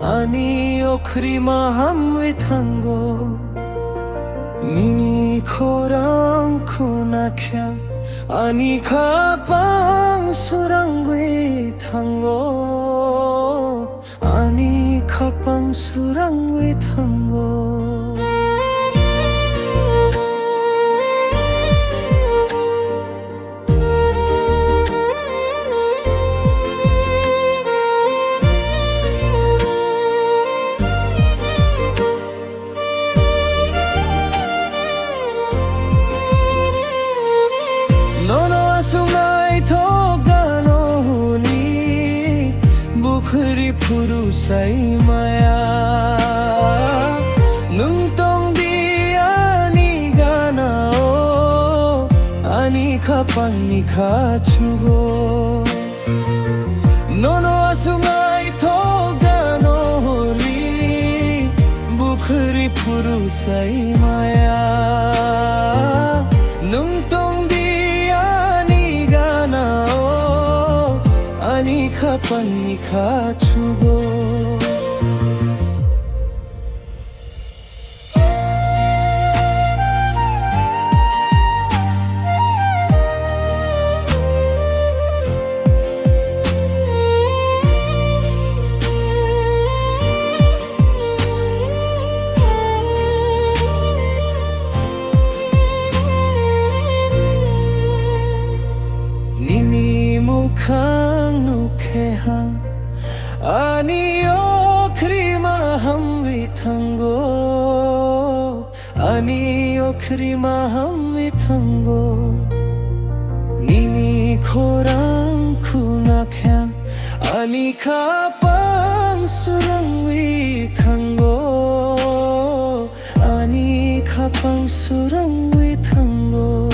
아니 오크리마 위탄고 니니 코랑 쿠나캬 아니 가방 수랑 위탄고 아니 가방 수랑 위탄고 부크리 푸르사이 마야 눈동디 아니가 나오 아니 가방니 가추고 너너 아숭아이 토가 노리 부크리 푸르사이 마야 눈동디 아니가 나오 아니 가방니 가추고 니니 무캉 누케항 아니 오크리마 위탄고 아니 오크리마 위탄고 니니 코랑 쿠나캬 아니 가방 수랑 위탄고 아니 가방 수랑 위탄고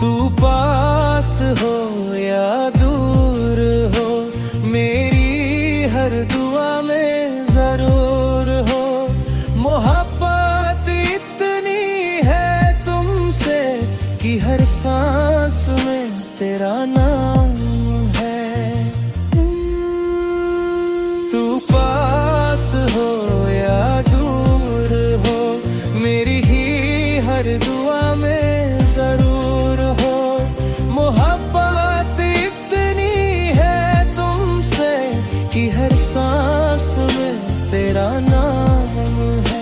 तू pass हो या दूर हो मेरी हर दुआ में जरूर हो मोहब्बत इतनी है तुमसे कि हर सांस में तेरा नाम है तू पास हो या दूर हो मेरी ही हर दुआ में जरूर मोहब्बत इतनी है तुमसे कि हर सांस में तेरा नाम है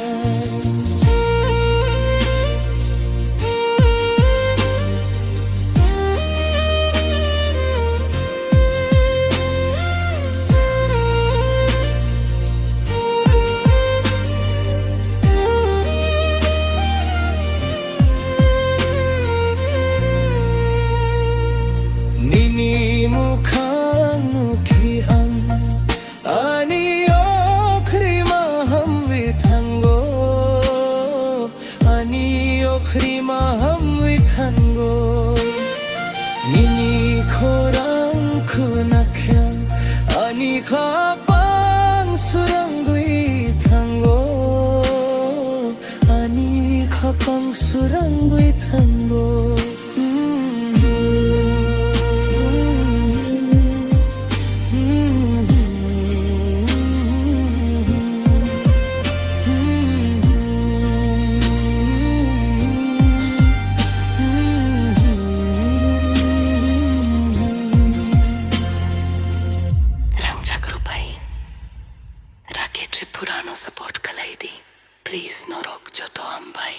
니니 무칸누키함 아니 오크리마함 위탄고 아니 오크리마함 위탄고 니니 코랑 쿠나캬 아니 가방 수랑 위탄고 아니 가방 수랑 위탄고 राकेट पुरानो सपोर्ट कलाई दी प्लीज नो रोक जो तो हम भाई